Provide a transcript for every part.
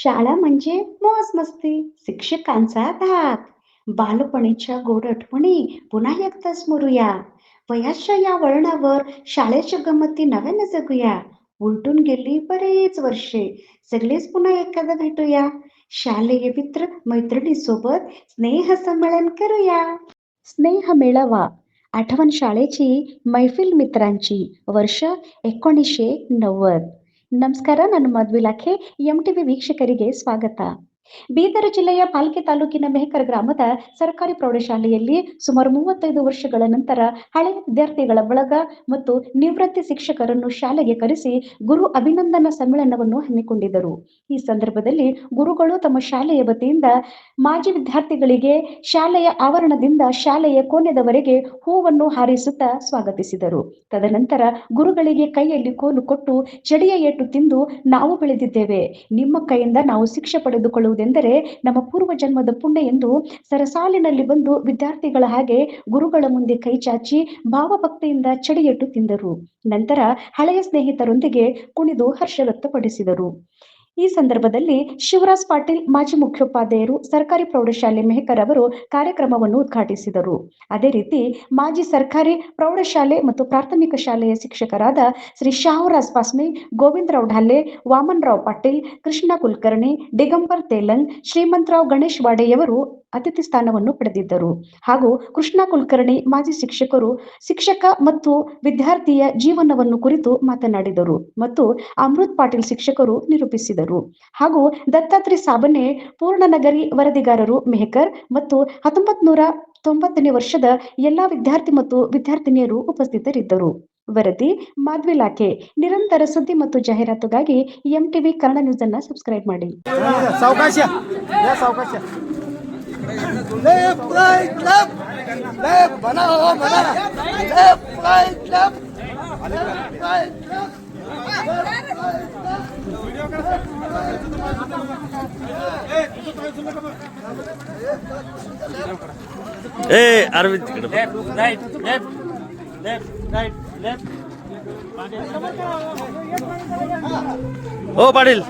शाळा म्हणजे मौज मस्ती, शिक्षकांचा धाक, बालपणीच्या गोड आठवणी पुन्हा एकदा स्मरूया. वयाच्या या वळणावर शाळेच्या गमती नव्याने जगूया. उलटून गेली बरेच वर्षे, सगळेच पुन्हा एखादा भेटूया. शालेय मित्र मैत्रिणीसोबत स्नेह संमेलन करूया. स्नेह मेळावा, आठवण शाळेची, मैफिल मित्रांची, वर्ष 1990. ನಮಸ್ಕಾರ, ನಾನು ಮಧುವಿಲಾಖೆ MTV ವೀಕ್ಷಕರಿಗೆ ಸ್ವಾಗತ. ಬೀದರ್ ಜಿಲ್ಲೆಯ ಪಾಲ್ಕೆ ತಾಲೂಕಿನ ಮೆಹಕರ ಗ್ರಾಮದ ಸರ್ಕಾರಿ ಪ್ರೌಢಶಾಲೆಯಲ್ಲಿ ಸುಮಾರು 35 ವರ್ಷಗಳ ನಂತರ ಹಳೆಯ ವಿದ್ಯಾರ್ಥಿಗಳ ಬಳಗ ಮತ್ತು ನಿವೃತ್ತಿ ಶಿಕ್ಷಕರನ್ನು ಶಾಲೆಗೆ ಕರೆಸಿ ಗುರು ಅಭಿನಂದನಾ ಸಮ್ಮೇಳನವನ್ನು ಹಮ್ಮಿಕೊಂಡಿದ್ದರು. ಈ ಸಂದರ್ಭದಲ್ಲಿ ಗುರುಗಳು ತಮ್ಮ ಶಾಲೆಯ ವತಿಯಿಂದ ಮಾಜಿ ವಿದ್ಯಾರ್ಥಿಗಳಿಗೆ ಶಾಲೆಯ ಆವರಣದಿಂದ ಶಾಲೆಯ ಕೋಣೆದವರೆಗೆ ಹೂವನ್ನು ಹಾರಿಸುತ್ತಾ ಸ್ವಾಗತಿಸಿದರು. ತದನಂತರ ಗುರುಗಳಿಗೆ ಕೈಯಲ್ಲಿ ಕೋಲು ಕೊಟ್ಟು ಚಡಿಯ ಏಟು ತಿಂದು ನಾವು ಬೆಳೆದಿದ್ದೇವೆ, ನಿಮ್ಮ ಕೈಯಿಂದ ನಾವು ಶಿಕ್ಷೆ ಪಡೆದುಕೊಳ್ಳುವುದೆಂದರೆ ನಮ್ಮ ಪೂರ್ವ ಜನ್ಮದ ಪುಣ್ಯ ಎಂದು ಸರಸಾಲಿನಲ್ಲಿ ಬಂದು ವಿದ್ಯಾರ್ಥಿಗಳ ಹಾಗೆ ಗುರುಗಳ ಮುಂದೆ ಕೈ ಚಾಚಿ ಭಾವಭಕ್ತಿಯಿಂದ ಚಡಿಯೇಟು ತಿಂದರು. ನಂತರ ಹಳೆಯ ಸ್ನೇಹಿತರೊಂದಿಗೆ ಕುಣಿದು ಹರ್ಷ ವ್ಯಕ್ತಪಡಿಸಿದರು. ಈ ಸಂದರ್ಭದಲ್ಲಿ ಶಿವರಾಜ್ ಪಾಟೀಲ್ ಮಾಜಿ ಮುಖ್ಯೋಪಾಧ್ಯಾಯರು ಸರ್ಕಾರಿ ಪ್ರೌಢಶಾಲೆ ಮೆಹಕರ್ ಅವರು ಕಾರ್ಯಕ್ರಮವನ್ನು ಉದ್ಘಾಟಿಸಿದರು. ಅದೇ ರೀತಿ ಮಾಜಿ ಸರ್ಕಾರಿ ಪ್ರೌಢಶಾಲೆ ಮತ್ತು ಪ್ರಾಥಮಿಕ ಶಾಲೆಯ ಶಿಕ್ಷಕರಾದ ಶ್ರೀ ಶಾಹುರಾಜ್ ಪಾಸ್ಮಿ, ಗೋವಿಂದರಾವ್ ಢಾಲೆ, ವಾಮನರಾವ್ ಪಾಟೀಲ್, ಕೃಷ್ಣ ಕುಲಕರ್ಣಿ, ದಿಗಂಬರ್ ತೇಲಂಗ್, ಶ್ರೀಮಂತರಾವ್ ಗಣೇಶ್ ವಾಡೆಯವರು ಅತಿಥಿ ಸ್ಥಾನವನ್ನು ಪಡೆದಿದ್ದರು. ಹಾಗೂ ಕೃಷ್ಣ ಕುಲಕರ್ಣಿ ಮಾಜಿ ಶಿಕ್ಷಕರು ಶಿಕ್ಷಕ ಮತ್ತು ವಿದ್ಯಾರ್ಥಿಯ ಜೀವನವನ್ನು ಕುರಿತು ಮಾತನಾಡಿದರು ಮತ್ತು ಅಮೃತ್ ಪಾಟೀಲ್ ಶಿಕ್ಷಕರು ನಿರೂಪಿಸಿದರು. ಹಾಗೂ ದತ್ತಾತ್ರಿ ಸಾಬನೆ ಪೂರ್ಣನಗರಿ ವರದಿಗಾರರು ಮೆಹಕರ್ ಮತ್ತು 1990ನೇ ವರ್ಷದ ಎಲ್ಲಾ ವಿದ್ಯಾರ್ಥಿ ಮತ್ತು ವಿದ್ಯಾರ್ಥಿನಿಯರು ಉಪಸ್ಥಿತರಿದ್ದರು. ವರದಿ ಮಾಧವಿಲಾಖೆ. ನಿರಂತರ ಸುದ್ದಿ ಮತ್ತು ಜಾಹೀರಾತುಗಾಗಿ MTV ಕನ್ನಡ ನ್ಯೂಸ್ ಅನ್ನು ಸಬ್ಸ್ಕ್ರೈಬ್ ಮಾಡಿ. अरविंद ओ पाटील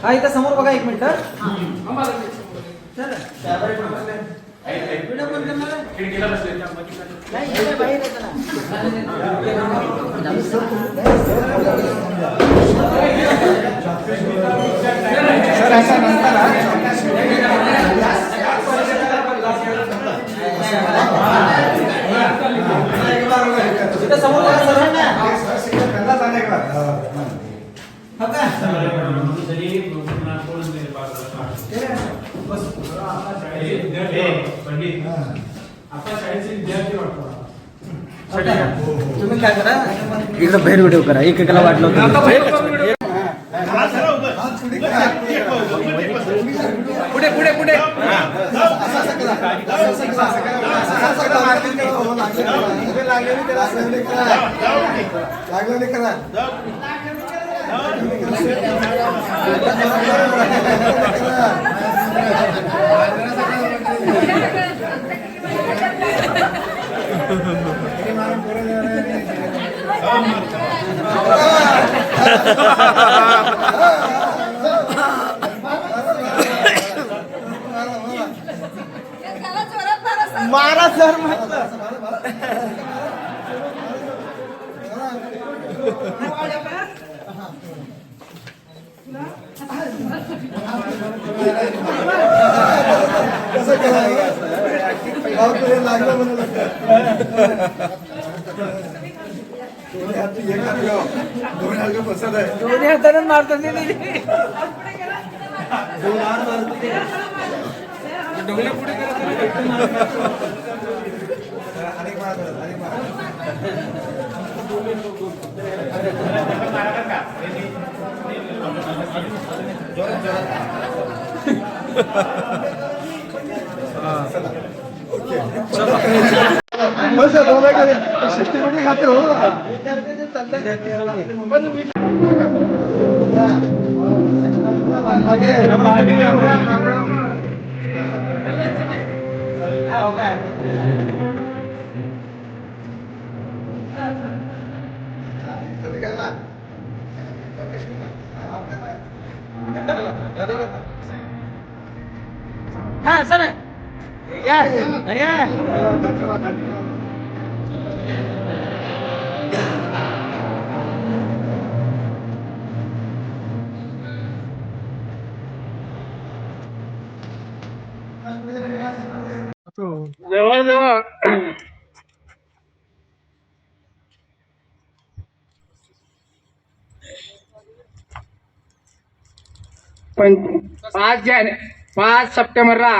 हा इथं समोर बघा एक मिनिट. समोर बघा सर. तुम्ही काय करा, इकडे बाहेर व्हिडिओ करा, एकेकाला वाटलं होतं. पुढे पुढे पुढे लागलं करा. मारा सर म्हटलं. लागलं म्हणून दोन्ही हाताने मारतात. बस शिस्तीमध्ये खाते हो. जवळजवळ 5 सप्टेंबरला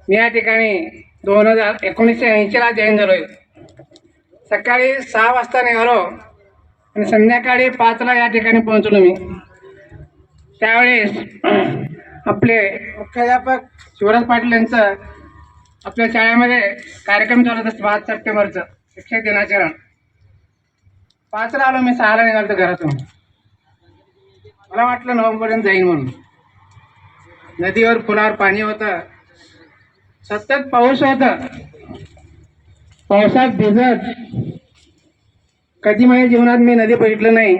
मी या ठिकाणी 1980 ला जॉईन झालोय. सकाळी 6 वाजता निघालो आणि संध्याकाळी 5 ला या ठिकाणी पोहोचलो मी. त्यावेळेस आपले मुख्याध्यापक शिवराज पाटील यांचं आपल्या शाळेमध्ये कार्यक्रम चालत असतो 5 सप्टेंबरचं शिक्षक दिनाचरण. 5 ला आलो मी, 6 ला निघालो घरातून. मला वाटलं 9 पर्यंत जाईन म्हणून. नदीवर पुलावर पाणी होतं, सतत पाऊस होता. पावसात भिजत कधी माझ्या जीवनात मी नदी बघितलं नाही,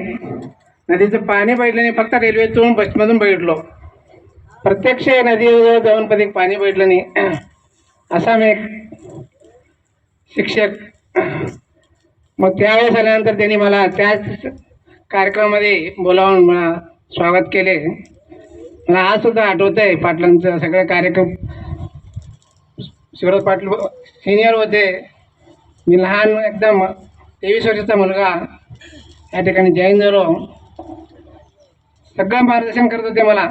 नदीचं पाणी बघितलं नाही. फक्त रेल्वेतून बसमधून बघितलो, प्रत्यक्ष नदीवर जाऊन कधी पाणी बघितलं नाही. असा मी एक शिक्षक. मग त्यावेळेस आल्यानंतर त्यांनी मला त्याच कार्यक्रमामध्ये बोलावून मला स्वागत केले. मला आज सुद्धा आठवत आहे पाटलांचं सगळं कार्यक्रम. शिवराज पाटील सिनियर होते, मी लहान एकदम 23 वर्षाचा मुलगा या ठिकाणी जॉईन झालो. सगळं मार्गदर्शन करत होते मला.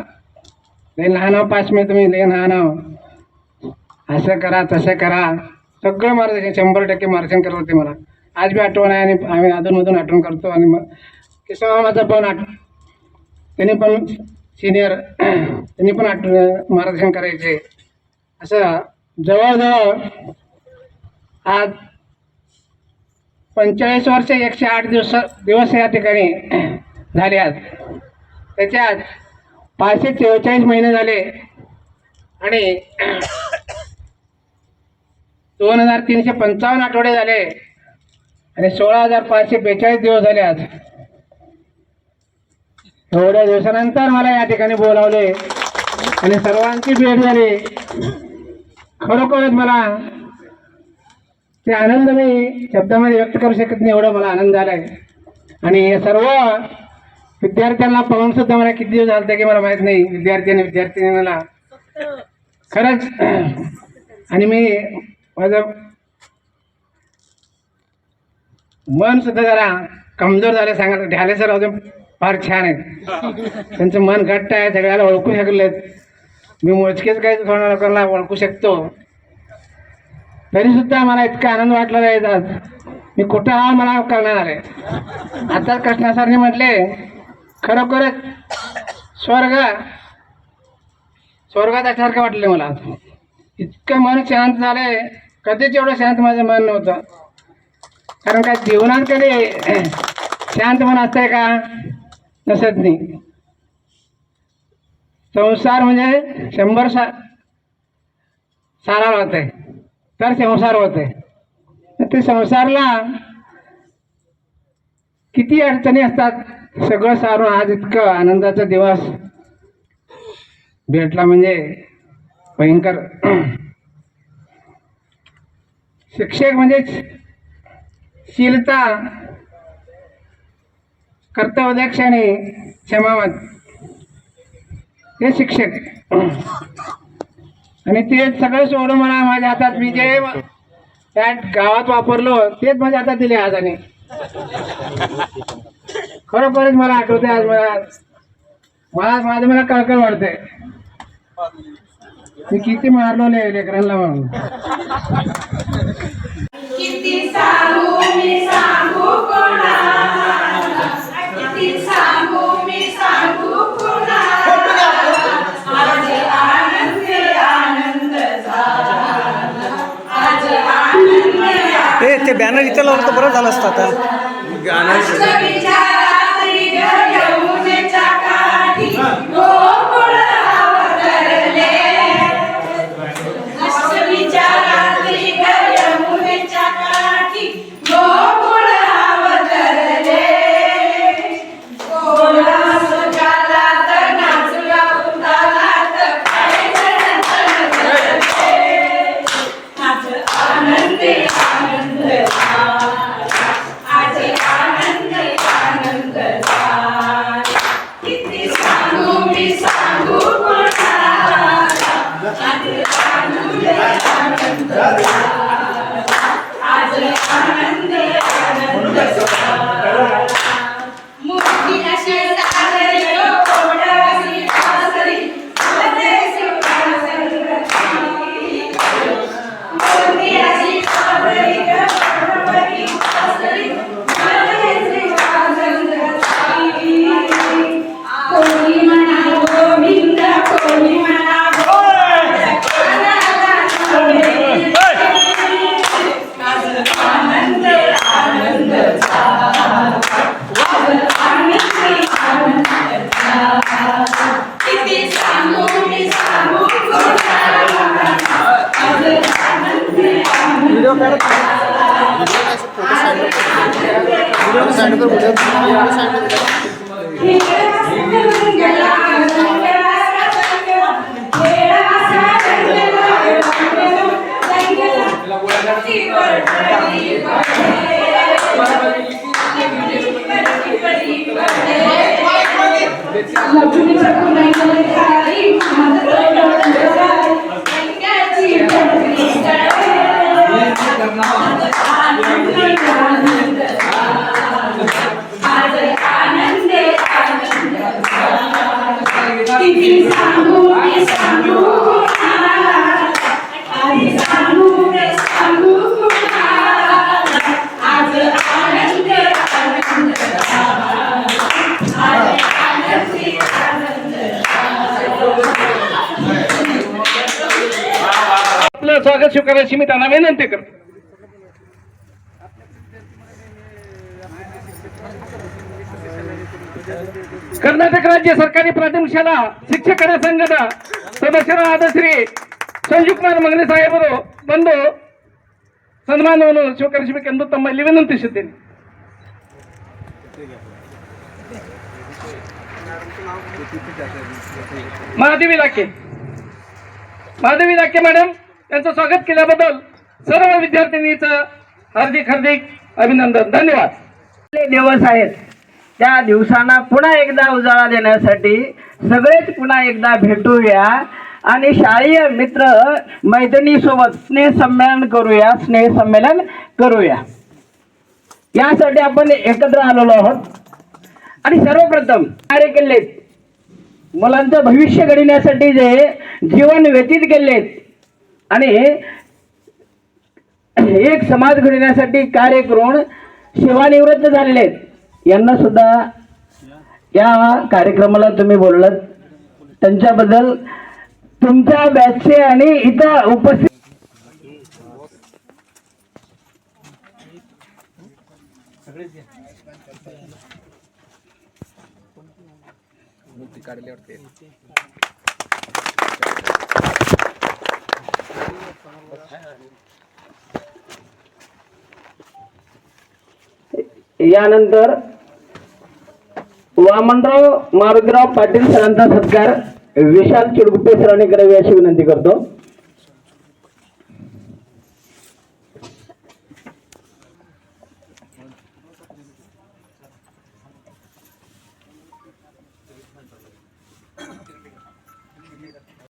लई लहान आहो, 5 मिनिट तुम्ही लई लहान आहो, असं करा तसं करा, सगळं मार्गदर्शन 100% मार्गदर्शन करत होते मला. आज बी आठवण आहे आणि आम्ही अधूनमधून आठवण करतो. आणि मग केशव माझा पण त्यांनी पण सिनियर, त्यांनी पण मार्गदर्शन करायचे. असं जवळजवळ आज 45 वर्ष 108 दिवस या ठिकाणी झाले. आज त्याच्यात 544 महिने झाले आणि 2355 आठवडे झाले आणि 16,542 दिवस झाले. आज एवढ्या दिवसानंतर मला या ठिकाणी बोलावले आणि सर्वांची भेट झाली. खरोखरच मला ते आनंद मी शब्दामध्ये व्यक्त करू शकत नाही, एवढा मला आनंद झालाय. आणि हे सर्व विद्यार्थ्यांना पाहून सुद्धा मला किती दिवस झाले की मला माहीत नाही. विद्यार्थ्यांना खरंच. आणि मी माझं मन सुद्धा जरा कमजोर झालं सांगा. ढाले सर अजून फार छान आहेत, त्यांचं मन घट्ट आहे, सगळ्याला ओळखू शकलेत. मी मोजकेच काही थोड्या लोकांना ओळखू शकतो. तरी सुद्धा मला इतका आनंद वाटला आहे. आज मी कुठं हा मला कळणार आहे. आता कृष्णा सरने म्हटले खरोखरच स्वर्गात असल्यासारखं वाटलं मला. इतकं मन शांत झालंय, कधीच एवढं शांत माझं मन नव्हतं. कारण काय जीवनात कधी शांत मन असतंय का? नसत नाही. संसार म्हणजे 100 साराला होते तर संसार होते. ते संसारला किती अडचणी असतात, सगळं सारून आज इतकं आनंदाचा दिवस भेटला म्हणजे भयंकर. शिक्षक म्हणजे शीलता, कर्तव्यदक्ष आणि क्षमावत हे शिक्षक. आणि ते सगळं सोडून मला माझ्या हातात मी जे त्या गावात वापरलो तेच माझ्या हातात दिले आज. आणि खरोखरच मला आठवते आज. मला कळकळ वाटते मी किती मारलो लेकरांना म्हणून. किती सांगू मी सांगू कोणाला, किती सांगू मी सांगू कोणाला, आज आनंद आनंद झाला, आज आनंद. ते बॅनर इथं लावलं तर बरं झालं असतं आता. अष्टमीच्या रात्री यमुनेच्या काठी गोकुळ अवतरले. अष्टमीच्या रात्री यमुनेच्या काठी गोकुळ अवतरले. गोकुळा सुखालात नाचूया उतालात आज आनंदी आनंद आज आनंदी आनंद किती सांगू मी सांगू कोणाला आज आनंद आनंद आज आनंद आनंद मुक्ती अशी सागरी कोणाशी पासरी परदेशी पासरी मुक्ती अशी सागरी कोणाशी पासरी परदेशी पासरी कोणी म्हणा गोविंद कोणी म्हणा गोविंद आज आनंद आनंद किती सांगू मी सांगू कोणाला आज आनंद व्हिडिओ काढत किती सांगू मी सांगू कोणाला आधी सांगू मी सांगू कोणाला आज आनंद आनंद आज आनंदी आनंद आपलं स्वागत स्वीकारायची मी त्यांना विनंती करतो. कर्नाटक राज्य सरकारी प्राथमिक शाळा शिक्षक ಸಂಘದ ಸದಸ್ಯರಾದ ಶ್ರೀ ಸಂಜೀವ್ ಕುಮಾರ್ ಮಂಗನೆ ಸಾಹೇಬರು ಬಂದು ಸನ್ಮಾನವನ್ನು ಸ್ವೀಕರಿಸಬೇಕೆಂದು ತಮ್ಮಲ್ಲಿ ವಿನಂತಿಸುತ್ತೇನೆ. महादेवी लाके मॅडम यांचं स्वागत केल्याबद्दल सर्व विद्यार्थिनीचं हार्दिक अभिनंदन. धन्यवाद. दिवस आहेत त्या दिवसांना पुन्हा एकदा उजाळा देण्यासाठी सगळेच पुन्हा एकदा भेटूया आणि शाळेय मित्र मैत्रिणीसोबत स्नेह संमेलन करूया. यासाठी आपण एकत्र आलेलो आहोत आणि सर्वप्रथम कार्य केलेत, मुलांचं भविष्य घडविण्यासाठी जे जीवन व्यतीत केलेत आणि एक समाज घडविण्यासाठी कार्य करून सेवानिवृत्त झालेले आहेत, यांना सुद्धा या कार्यक्रमाला तुम्ही बोललात त्यांच्याबद्दल तुमच्या बॅचचे आणि इथं उपस्थित यानंतर वामनराव मारुतीराव पाटील सरांचा सत्कार विशाल चिडगुप्पे सरांनी करावी अशी विनंती करतो.